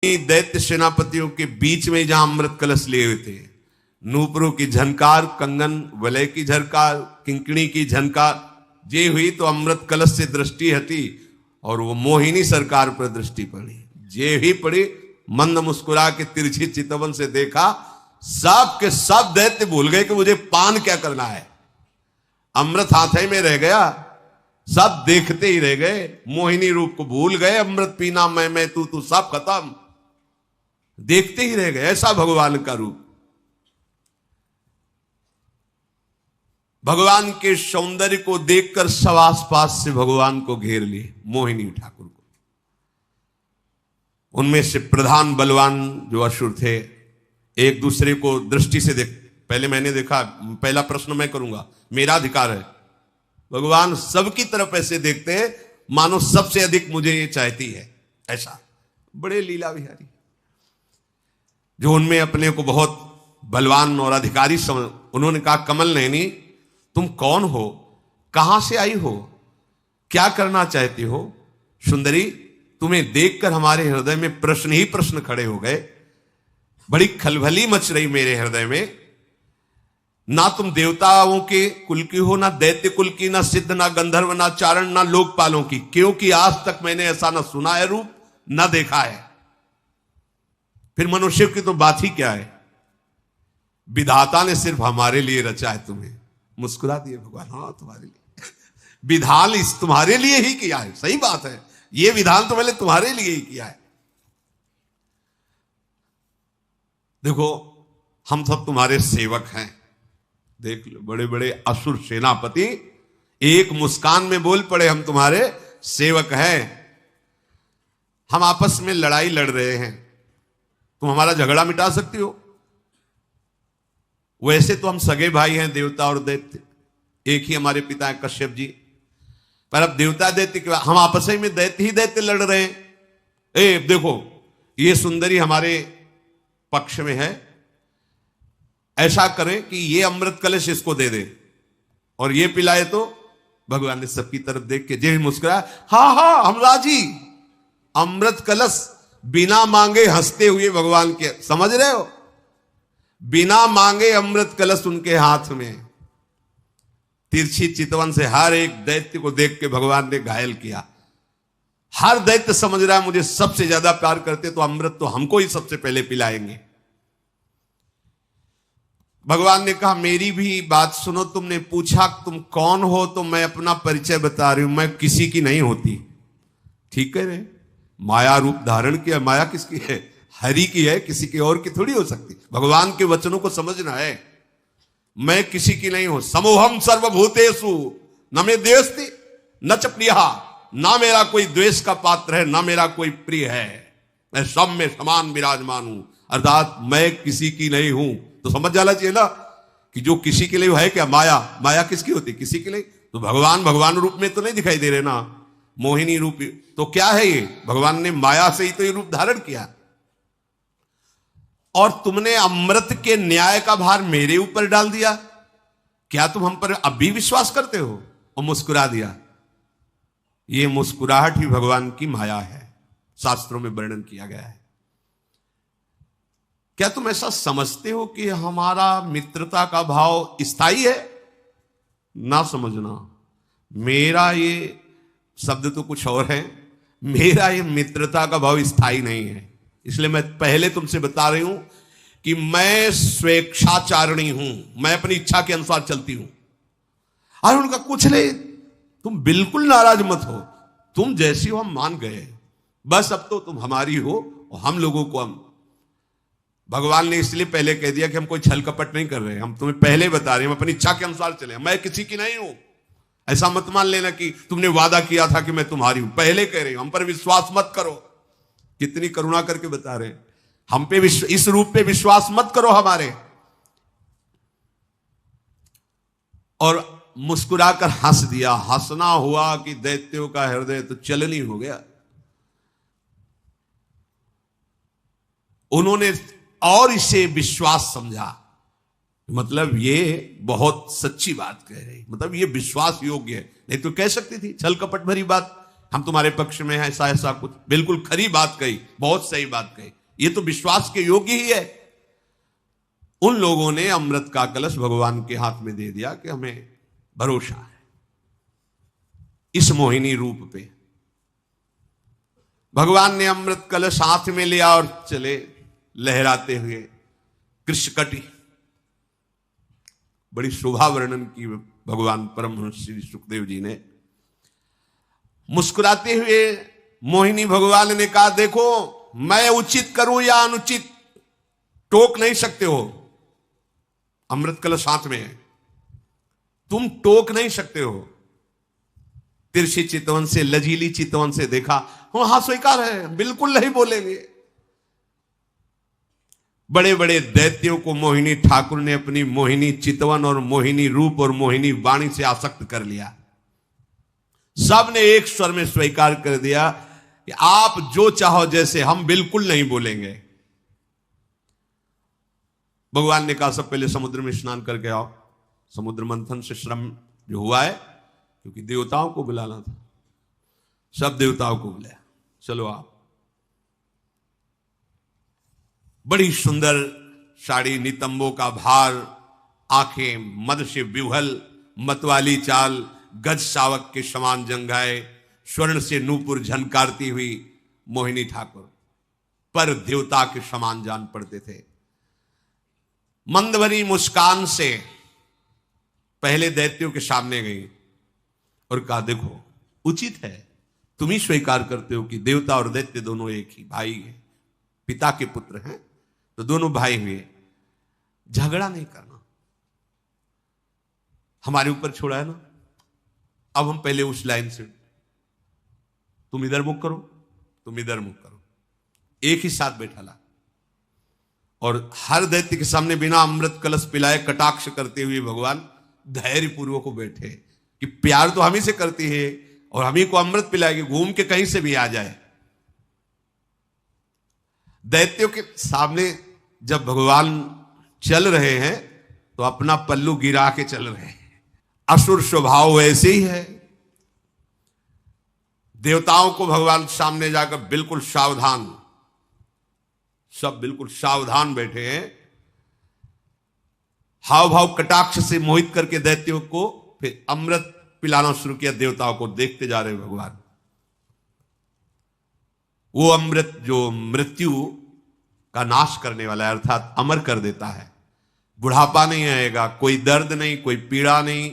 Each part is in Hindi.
दैत्य सेनापतियों के बीच में जहां अमृत कलश लिए हुए थे, नूपुरों की झनकार, कंगन वलय की झनकार, किंकणी की झनकार जे हुई तो अमृत कलश से दृष्टि हटी और वो मोहिनी सरकार पर दृष्टि पड़ी। जे ही पड़ी, मंद मुस्कुरा के तिरछी चितवन से देखा, सब के सब दैत्य भूल गए कि मुझे पान क्या करना है। अमृत हाथे में रह गया, सब देखते ही रह गए, मोहिनी रूप को भूल गए। अमृत पीना मैं तू सब खत्म, देखते ही रह गए। ऐसा भगवान का रूप। भगवान के सौंदर्य को देखकर सब आसपास से भगवान को घेर लिए, मोहिनी ठाकुर को। उनमें से प्रधान बलवान जो असुर थे, एक दूसरे को दृष्टि से देख, पहले मैंने देखा, पहला प्रश्न मैं करूंगा, मेरा अधिकार है। भगवान सबकी तरफ ऐसे देखते हैं मानो सबसे अधिक मुझे ये चाहती है, ऐसा। बड़े लीला विहारी, जो उनमें अपने को बहुत बलवान और अधिकारी समझ। उन्होंने कहा, कमल नयनी तुम कौन हो, कहां से आई हो, क्या करना चाहती हो? सुंदरी, तुम्हें देखकर हमारे हृदय में प्रश्न ही प्रश्न खड़े हो गए। बड़ी खलबली मच रही मेरे हृदय में। ना तुम देवताओं के कुल की हो, ना दैत्य कुल की, ना सिद्ध, ना गंधर्व, ना चारण, ना लोकपालों की, क्योंकि आज तक मैंने ऐसा ना सुना है रूप, ना देखा है। फिर मनुष्य की तो बात ही क्या है, विधाता ने सिर्फ हमारे लिए रचा है तुम्हें। मुस्कुरा दिए भगवान, हाँ तुम्हारे लिए विधान इस तुम्हारे लिए ही किया है। सही बात है, ये विधान तो मैंने तुम्हारे लिए ही किया है। देखो, हम सब तुम्हारे सेवक हैं। देख लो, बड़े बड़े असुर सेनापति एक मुस्कान में बोल पड़े, हम तुम्हारे सेवक हैं। हम आपस में लड़ाई लड़ रहे हैं, तुम हमारा झगड़ा मिटा सकती हो? वैसे तो हम सगे भाई हैं, देवता और दैत्य, एक ही हमारे पिता हैं कश्यप जी। पर अब देवता दैत्य के हम आपस में दैत्य ही दैत्य लड़ रहे हैं। देखो, ये सुंदरी हमारे पक्ष में है, ऐसा करें कि ये अमृत कलश इसको दे दे और ये पिलाए तो। भगवान ने सबकी तरफ देख के जे मुस्कुराया, हाँ हाँ हम राजी। अमृत कलश बिना मांगे हंसते हुए भगवान के, समझ रहे हो, बिना मांगे अमृत कलश उनके हाथ में। तिरछी चितवन से हर एक दैत्य को देख के भगवान ने घायल किया। हर दैत्य समझ रहा है मुझे सबसे ज्यादा प्यार करते तो अमृत तो हमको ही सबसे पहले पिलाएंगे। भगवान ने कहा, मेरी भी बात सुनो। तुमने पूछा तुम कौन हो, तो मैं अपना परिचय बता रही हूं, मैं किसी की नहीं होती। ठीक है रे, माया रूप धारण किया। माया किसकी है? हरि की है, किसी की और की थोड़ी हो सकती। भगवान के वचनों को समझना है। मैं किसी की नहीं हूं। समूहम सर्वभूतेषु न मे द्वेष्टि न च प्रियः, ना मेरा कोई द्वेष का पात्र है, ना मेरा कोई प्रिय है। मैं सब में समान विराजमान हूं, अर्थात मैं किसी की नहीं हूं। तो समझ जाना चाहिए ना कि जो किसी के लिए है क्या? माया। माया किसकी होती? किसी के लिए। तो भगवान भगवान रूप में तो नहीं दिखाई दे रहे ना, मोहिनी रूप। तो क्या है ये? भगवान ने माया से ही तो ये रूप धारण किया। और तुमने अमृत के न्याय का भार मेरे ऊपर डाल दिया। क्या तुम हम पर अब भी विश्वास करते हो? और मुस्कुरा दिया। ये मुस्कुराहट ही भगवान की माया है, शास्त्रों में वर्णन किया गया है। क्या तुम ऐसा समझते हो कि हमारा मित्रता का भाव स्थायी है? ना समझना। मेरा ये शब्द तो कुछ और है, मेरा ये मित्रता का भाव स्थायी नहीं है। इसलिए मैं पहले तुमसे बता रही हूं कि मैं स्वेच्छाचारिणी हूं, मैं अपनी इच्छा के अनुसार चलती हूं। और उनका कुछ नहीं, तुम बिल्कुल नाराज मत हो, तुम जैसी हो हम मान गए, बस अब तो तुम हमारी हो और हम लोगों को हम। भगवान ने इसलिए पहले कह दिया कि हम कोई छल कपट नहीं कर रहे, हम तुम्हें पहले बता रहे हैं, हम अपनी इच्छा के अनुसार चले, मैं किसी की नहीं हूं। ऐसा मत मान लेना कि तुमने वादा किया था कि मैं तुम्हारी हूं। पहले कह रही हूं, हम पर विश्वास मत करो। कितनी करुणा करके बता रहे हैं, हम पे इस रूप पे विश्वास मत करो हमारे। और मुस्कुराकर हंस दिया। हंसना हुआ कि दैत्यों का हृदय तो चलनी हो गया। उन्होंने और इसे विश्वास समझा, मतलब ये बहुत सच्ची बात कह रही, मतलब ये विश्वास योग्य है। नहीं तो कह सकती थी छल कपट भरी बात हम तुम्हारे पक्ष में हैं, ऐसा ऐसा कुछ। बिल्कुल खरी बात कही, बहुत सही बात कही, ये तो विश्वास के योग्य ही है। उन लोगों ने अमृत का कलश भगवान के हाथ में दे दिया कि हमें भरोसा है इस मोहिनी रूप पे। भगवान ने अमृत कलश हाथ में लिया और चले लहराते हुए कृष्णकटी। बड़ी शोभा वर्णन की भगवान परमहंस श्री सुखदेव जी ने। मुस्कुराते हुए मोहिनी भगवान ने कहा, देखो मैं उचित करूं या अनुचित टोक नहीं सकते हो। अमृत कलश हाथ में है, तुम टोक नहीं सकते हो। तिरछी चितवन से, लजीली चितवन से देखा, हाँ स्वीकार है, बिल्कुल नहीं बोलेंगे। बड़े बड़े दैत्यों को मोहिनी ठाकुर ने अपनी मोहिनी चितवन और मोहिनी रूप और मोहिनी वाणी से आसक्त कर लिया। सब ने एक स्वर में स्वीकार कर दिया कि आप जो चाहो जैसे, हम बिल्कुल नहीं बोलेंगे। भगवान ने कहा, सब पहले समुद्र में स्नान करके आओ। समुद्र मंथन से श्रम जो हुआ है, क्योंकि देवताओं को बुलाना था, सब देवताओं को बुलाया, चलो आप। बड़ी सुंदर साड़ी, नितंबों का भार, आंखें मद से विह्वल, मतवाली चाल, गज शावक के समान जंघाए, स्वर्ण से नूपुर झनकारती हुई मोहिनी ठाकुर पर देवता के समान जान पड़ते थे। मंद भरी मुस्कान से पहले दैत्यों के सामने गई और कहा, देखो उचित है, तुम ही स्वीकार करते हो कि देवता और दैत्य दोनों एक ही भाई हैं, पिता के पुत्र हैं, तो दोनों भाई हुए, झगड़ा नहीं करना। हमारे ऊपर छोड़ा है ना, अब हम पहले उस लाइन से, तुम इधर मुख करो, तुम इधर मुख करो, एक ही साथ बैठा ला। और हर दैत्य के सामने बिना अमृत कलश पिलाए कटाक्ष करते हुए भगवान धैर्य पूर्वक को बैठे कि प्यार तो हम ही से करती है और हम ही को अमृत पिलाएगी, घूम के कहीं से भी आ जाए। दैत्यों के सामने जब भगवान चल रहे हैं तो अपना पल्लू गिरा के चल रहे हैं। असुर स्वभाव ऐसे ही है। देवताओं को भगवान सामने जाकर बिल्कुल सावधान, सब बिल्कुल सावधान बैठे हैं। हाव भाव कटाक्ष से मोहित करके दैत्यों को फिर अमृत पिलाना शुरू किया। देवताओं को देखते जा रहे भगवान। वो अमृत जो मृत्यु का नाश करने वाला है, अर्थात अमर कर देता है। बुढ़ापा नहीं आएगा, कोई दर्द नहीं, कोई पीड़ा नहीं,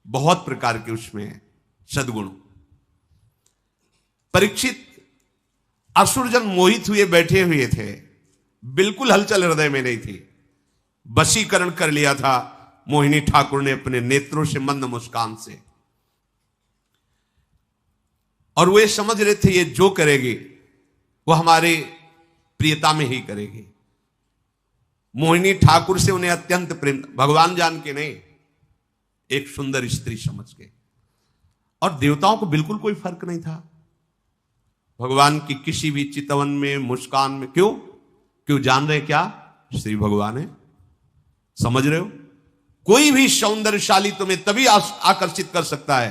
बहुत प्रकार के उसमें सद्गुण। परीक्षित असुरजन मोहित हुए बैठे हुए थे, बिल्कुल हलचल हृदय में नहीं थी। वशीकरण कर लिया था मोहिनी ठाकुर ने अपने नेत्रों से, मंद मुस्कान से। और वे समझ रहे थे ये जो करेगी वो हमारे प्रियता में ही करेगी। मोहिनी ठाकुर से उन्हें अत्यंत प्रेम, भगवान जान के नहीं, एक सुंदर स्त्री समझ के। और देवताओं को बिल्कुल कोई फर्क नहीं था भगवान की किसी भी चितवन में, मुस्कान में। क्यों जान रहे क्या, श्री भगवान है। समझ रहे हो, कोई भी सौंदर्यशाली तुम्हें तभी आकर्षित कर सकता है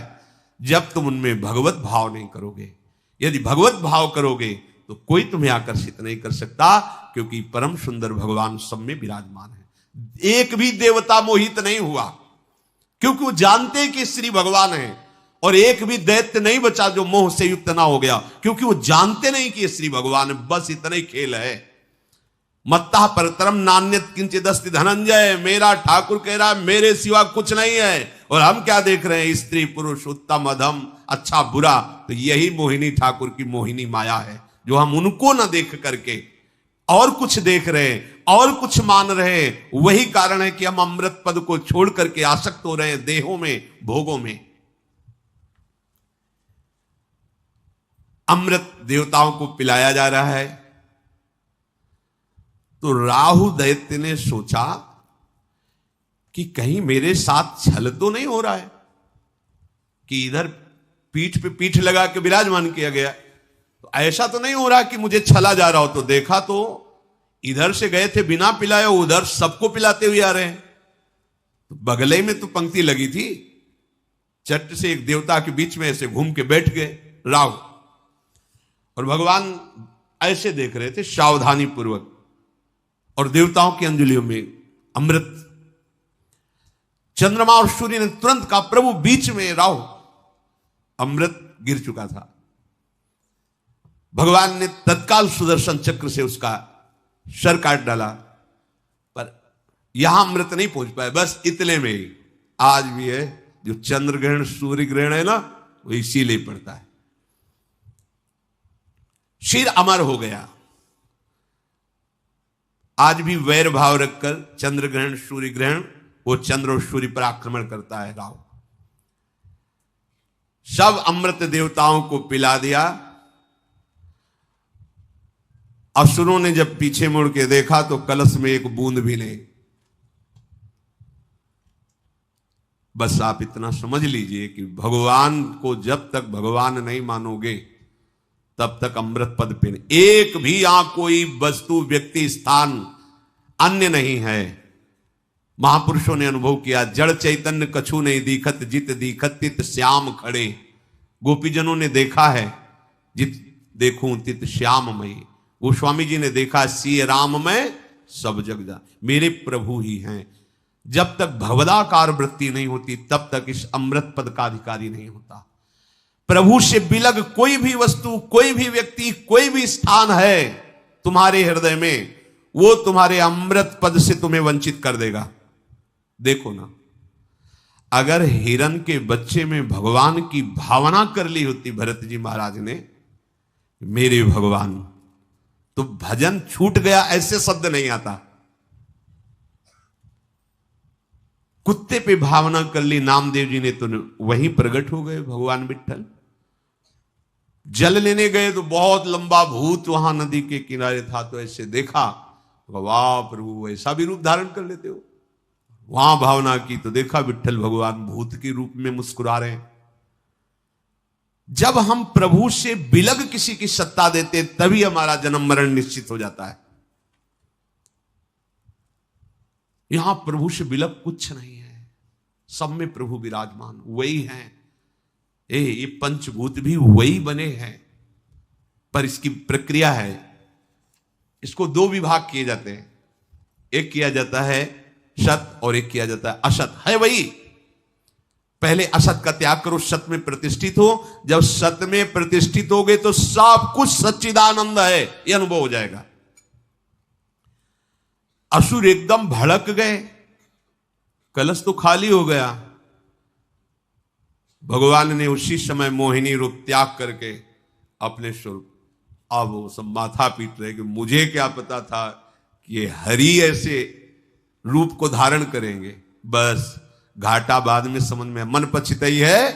जब तुम उनमें भगवत भाव नहीं करोगे। यदि भगवत भाव करोगे तो कोई तुम्हें आकर्षित नहीं कर सकता, क्योंकि परम सुंदर भगवान सब में विराजमान है। एक भी देवता मोहित नहीं हुआ, क्योंकि वो जानते कि श्री भगवान है। और एक भी दैत्य नहीं बचा जो मोह से युक्त ना हो गया, क्योंकि वो जानते नहीं कि ये श्री भगवान है। बस इतना ही खेल है। मत्ता परतरम नान्यत किंचित अस्ति धनंजय। मेरा ठाकुर कह रहा है मेरे सिवा कुछ नहीं है। और हम क्या देख रहे हैं, स्त्री पुरुष, उत्तम अधम, अच्छा बुरा। तो यही मोहिनी ठाकुर की मोहिनी माया है, जो हम उनको न देख करके और कुछ देख रहे हैं और कुछ मान रहे हैं। वही कारण है कि हम अमृत पद को छोड़ करके आसक्त हो रहे हैं देहों में, भोगों में। अमृत देवताओं को पिलाया जा रहा है। तो राहु दैत्य ने सोचा कि कहीं मेरे साथ छल तो नहीं हो रहा है, कि इधर पीठ पे पीठ लगा के विराजमान किया गया, तो ऐसा तो नहीं हो रहा कि मुझे छला जा रहा हो। तो देखा तो इधर से गए थे बिना पिलाए, उधर सबको पिलाते हुए आ रहे हैं। तो बगले में तो पंक्ति लगी थी, चट से एक देवता के बीच में ऐसे घूम के बैठ गए। राहु, और भगवान ऐसे देख रहे थे सावधानी पूर्वक, और देवताओं की अंजलियों में अमृत। चंद्रमा और सूर्य ने तुरंत कहा प्रभु बीच में राहु, अमृत गिर चुका था। भगवान ने तत्काल सुदर्शन चक्र से उसका सर काट डाला, पर यहां अमृत नहीं पहुंच पाया, बस इतने में ही। आज भी है जो चंद्र ग्रहण सूर्य ग्रहण है ना, वो इसीलिए पड़ता है। सिर अमर हो गया। आज भी वैर भाव रखकर चंद्र ग्रहण सूर्य ग्रहण, वो चंद्र और सूर्य पर आक्रमण करता है राहु। सब अमृत देवताओं को पिला दिया। असुरों ने जब पीछे मुड़ के देखा तो कलश में एक बूंद भी नहीं। बस आप इतना समझ लीजिए कि भगवान को जब तक भगवान नहीं मानोगे तब तक अमृत पद पे नहीं। एक भी यहां कोई वस्तु व्यक्ति स्थान अन्य नहीं है। महापुरुषों ने अनुभव किया, जड़ चैतन्य कछु नहीं दीखत, जित दीखत तित श्याम खड़े। गोपीजनों ने देखा है, जित देखूं तित श्याममयी। गोस्वामी जी ने देखा, सी राम में सब जग जा, मेरे प्रभु ही हैं। जब तक भवदाकार वृत्ति नहीं होती तब तक इस अमृत पद का अधिकारी नहीं होता। प्रभु से बिलग कोई भी वस्तु, कोई भी व्यक्ति, कोई भी स्थान है तुम्हारे हृदय में, वो तुम्हारे अमृत पद से तुम्हें वंचित कर देगा। देखो ना, अगर हिरण के बच्चे में भगवान की भावना कर ली होती भरत जी महाराज ने, मेरे भगवान, तो भजन छूट गया ऐसे शब्द नहीं आता। कुत्ते पे भावना कर ली नामदेव जी ने, तो वहीं प्रकट हो गए भगवान विठ्ठल। जल लेने गए तो बहुत लंबा भूत वहां नदी के किनारे था, तो ऐसे देखा, वाह प्रभु ऐसा भी रूप धारण कर लेते हो। वहां भावना की तो देखा विठ्ठल भगवान भूत के रूप में मुस्कुरा रहे हैं। जब हम प्रभु से बिलग किसी की सत्ता देते तभी हमारा जन्म मरण निश्चित हो जाता है। यहां प्रभु से बिलग कुछ नहीं है, सब में प्रभु विराजमान वही हैं। ये पंचभूत भी वही बने हैं, पर इसकी प्रक्रिया है। इसको दो विभाग किए जाते हैं, एक किया जाता है सत और एक किया जाता है असत। है वही, पहले असत का त्याग करो, सत में प्रतिष्ठित हो। जब सत में प्रतिष्ठित होगे तो सब कुछ सच्चिदानंद है, यह अनुभव हो जाएगा। असुर एकदम भड़क गए, कलश तो खाली हो गया। भगवान ने उसी समय मोहिनी रूप त्याग करके अपने स्वरूप, अब वो सब माथा पीट रहे कि मुझे क्या पता था कि ये हरि ऐसे रूप को धारण करेंगे। बस घाटा बाद में समझ में, मन पछताई है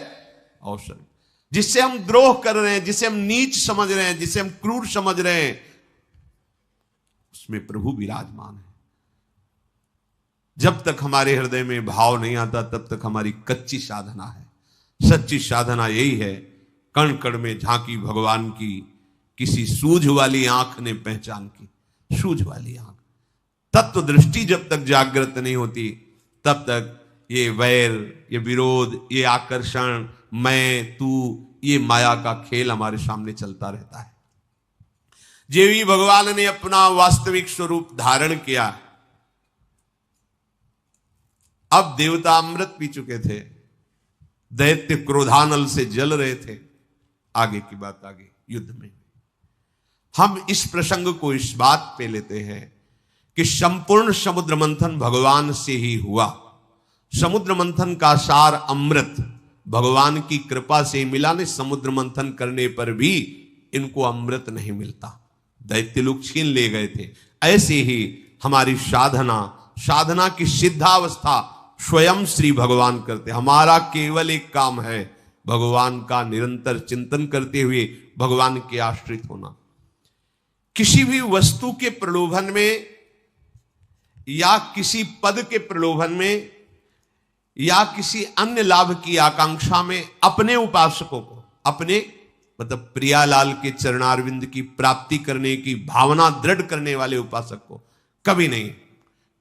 अवसर। जिससे हम द्रोह कर रहे हैं, जिसे हम नीच समझ रहे हैं, जिसे हम क्रूर समझ रहे हैं, उसमें प्रभु विराजमान है। जब तक हमारे हृदय में भाव नहीं आता तब तक हमारी कच्ची साधना है। सच्ची साधना यही है, कण कण में झांकी भगवान की, किसी सूझ वाली आंख ने पहचान की। सूझ वाली आंख, तत्व दृष्टि जब तक जागृत नहीं होती तब तक ये वैर, ये विरोध, ये आकर्षण, मैं तू, ये माया का खेल हमारे सामने चलता रहता है। जेवी भगवान ने अपना वास्तविक स्वरूप धारण किया, अब देवता अमृत पी चुके थे, दैत्य क्रोधानल से जल रहे थे। आगे की बात आगे युद्ध में हम इस प्रसंग को इस बात पे लेते हैं कि संपूर्ण समुद्र मंथन भगवान से ही हुआ। समुद्र मंथन का सार अमृत भगवान की कृपा से मिला। नहीं, समुद्र मंथन करने पर भी इनको अमृत नहीं मिलता, दैत्य लोग छीन ले गए थे। ऐसे ही हमारी साधना की सिद्धावस्था स्वयं श्री भगवान करते। हमारा केवल एक काम है, भगवान का निरंतर चिंतन करते हुए भगवान के आश्रित होना। किसी भी वस्तु के प्रलोभन में या किसी पद के प्रलोभन में या किसी अन्य लाभ की आकांक्षा में अपने उपासकों को, अपने मतलब प्रियालाल के चरणारविंद की प्राप्ति करने की भावना दृढ़ करने वाले उपासक को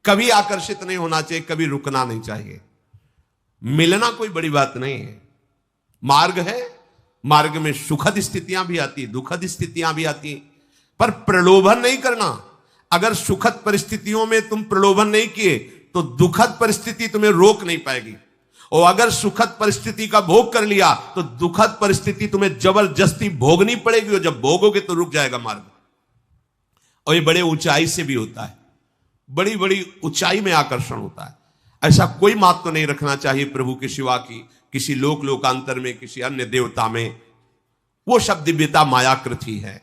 कभी आकर्षित नहीं होना चाहिए, कभी रुकना नहीं चाहिए। मिलना कोई बड़ी बात नहीं है, मार्ग है, मार्ग में सुखद स्थितियां भी आती, दुखद स्थितियां भी आती, पर प्रलोभन नहीं करना। अगर सुखद परिस्थितियों में तुम प्रलोभन नहीं किए तो दुखद परिस्थिति तुम्हें रोक नहीं पाएगी, और अगर सुखद परिस्थिति का भोग कर लिया तो दुखद परिस्थिति तुम्हें जबरदस्ती भोगनी पड़ेगी, और जब भोगोगे तो रुक जाएगा मार्ग। और ये बड़े ऊंचाई से भी होता है, बड़ी बड़ी ऊंचाई में आकर्षण होता है। ऐसा कोई महत्व नहीं रखना चाहिए प्रभु के सिवा की किसी लोकांतर में, किसी अन्य देवता में। वो सब दिव्यता मायाकृत ही है।